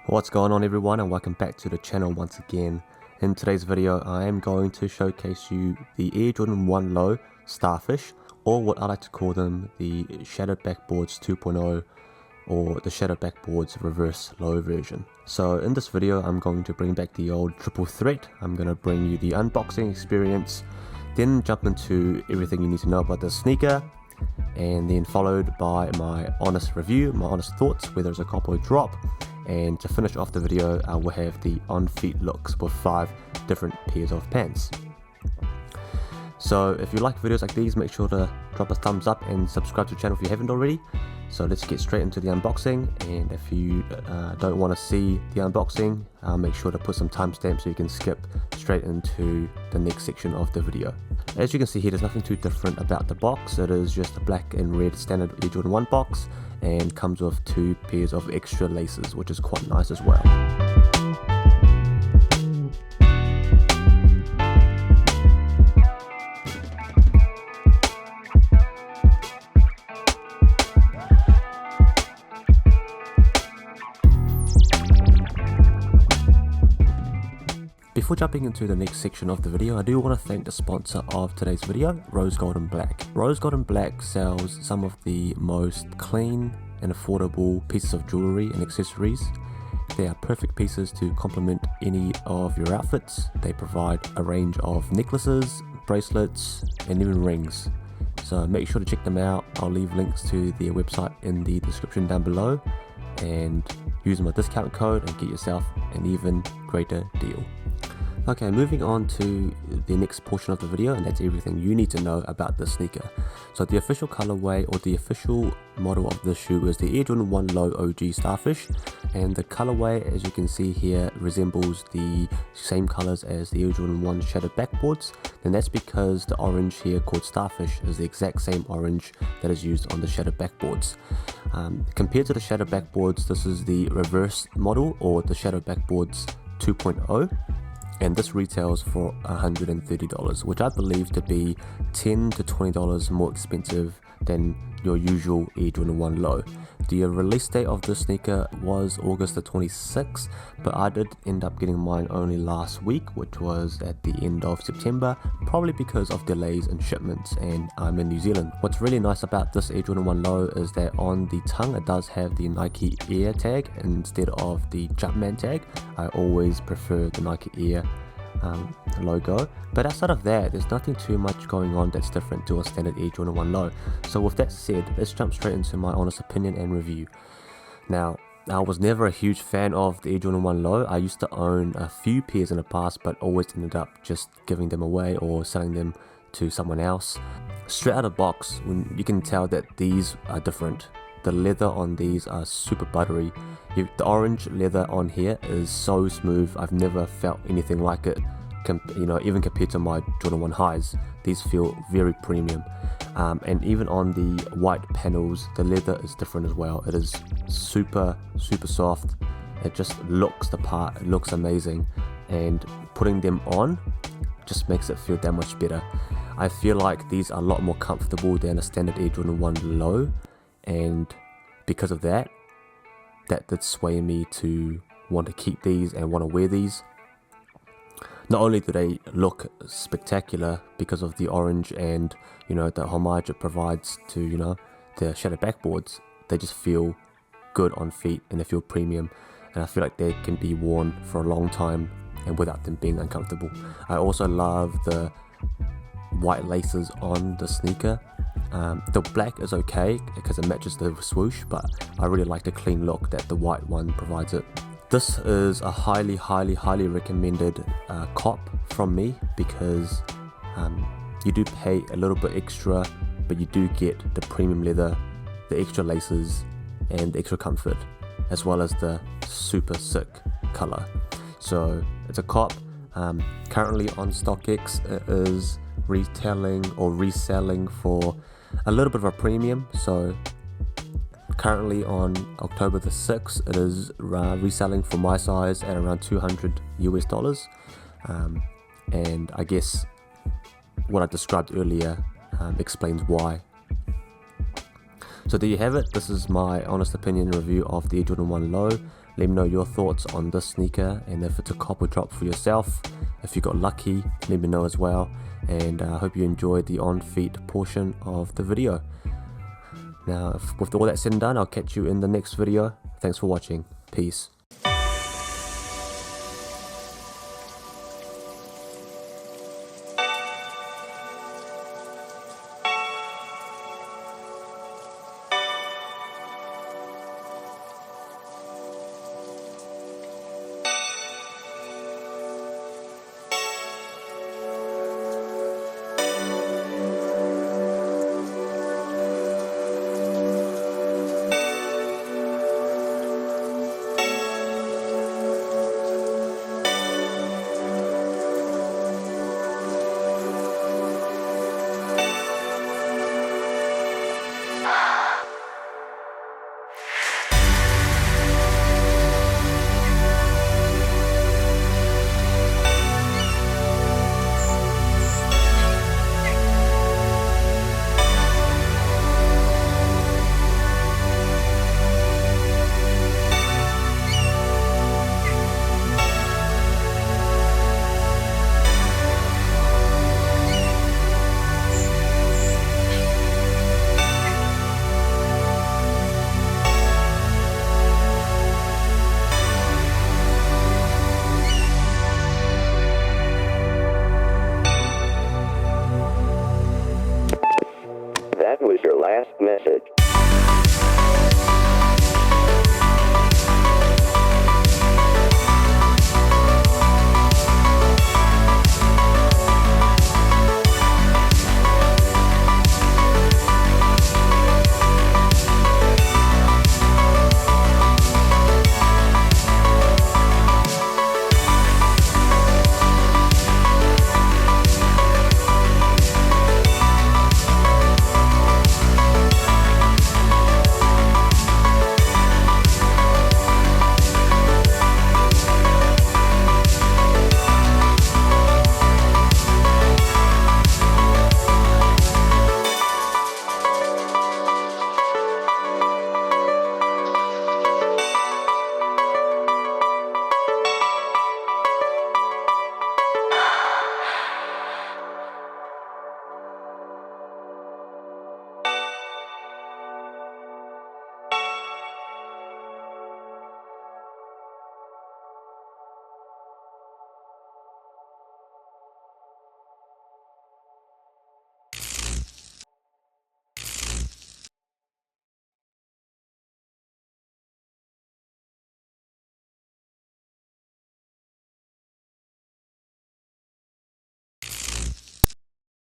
What's going on everyone, and welcome back to the channel once again. In today's video I am going to showcase you the Air Jordan 1 Low Starfish, or what I like to call them, the Shattered Backboards 2.0 or the Shattered Backboards reverse low version. So in this video I'm going to bring back the old triple threat. I'm going to bring you the unboxing experience, then jump into everything you need to know about the sneaker, and then followed by my honest review, my honest thoughts, whether it's a cop or a drop. And to finish off the video, I will have the on-feet looks with 5 different pairs of pants. So if you like videos like these, make sure to drop a thumbs up and subscribe to the channel if you haven't already. So let's get straight into the unboxing, and if you don't want to see the unboxing, I'll make sure to put some timestamps so you can skip straight into the next section of the video. As you can see here, there's nothing too different about the box. It is just a black and red standard Air Jordan 1 box, and comes with 2 pairs of extra laces, which is quite nice as well. Before jumping into the next section of the video, I do want to thank the sponsor of today's video, Rosegold Black. Rosegold Black sells some of the most clean and affordable pieces of jewelry and accessories. They are perfect pieces to complement any of your outfits. They provide a range of necklaces, bracelets, and even rings. So make sure to check them out. I'll leave links to their website in the description down below, and use my discount code and get yourself an even greater deal. Okay, moving on to the next portion of the video, and that's everything you need to know about the sneaker. So the official colorway or the official model of this shoe is the Air Jordan 1 Low OG Starfish, and the colorway, as you can see here, resembles the same colors as the Air Jordan 1 Shattered Backboards. And that's because the orange here called Starfish is the exact same orange that is used on the Shattered Backboards. Compared to the Shattered Backboards, this is the reverse model, or the Shattered Backboards 2.0. and this retails for $130, which I believe to be $10 to $20 more expensive than your usual Air Jordan 1 Low. The release date of this sneaker was August the 26th, but I did end up getting mine only last week, which was at the end of September, probably because of delays in shipments, and I'm in New Zealand. What's really nice about this Air Jordan 1 Low is that on the tongue it does have the Nike Air tag instead of the Jumpman tag. I always prefer the Nike Air logo, but outside of that, there's nothing too much going on that's different to a standard Air Jordan 1 Low. So with that said, let's jump straight into my honest opinion and review. Now, I was never a huge fan of the Air Jordan 1 Low. I used to own a few pairs in the past, but always ended up just giving them away or selling them to someone else. Straight out of the box, when you can tell that these are different. The leather on these are super buttery. The orange leather on here is so smooth. I've never felt anything like it. Even compared to my Jordan 1 highs, these feel very premium. And even on the white panels, the leather is different as well. It is super soft. It just looks the part. It looks amazing, and putting them on just makes it feel that much better. I feel like these are a lot more comfortable than a standard Air Jordan 1 Low, and because of that did sway me to want to keep these and want to wear these. Not only do they look spectacular because of the orange and the homage it provides to the Shattered Backboards, they just feel good on feet and they feel premium, and I feel like they can be worn for a long time and without them being uncomfortable. I also love the white laces on the sneaker. The black is okay because it matches the swoosh, but I really like the clean look that the white one provides it. This is a highly recommended cop from me, because you do pay a little bit extra, but you do get the premium leather, the extra laces, and the extra comfort, as well as the super sick color. So it's a cop. Currently on StockX, it is retailing or reselling for a little bit of a premium. So currently on October the 6th, it is reselling for my size at around $200 US, and I guess what I described earlier explains why. So there you have it. This is my honest opinion review of the Air Jordan 1 Low. Let me know your thoughts on this sneaker and if it's a cop or drop for yourself. If you got lucky, let me know as well. And I hope you enjoyed the on-feet portion of the video. Now, with all that said and done, I'll catch you in the next video. Thanks for watching. Peace.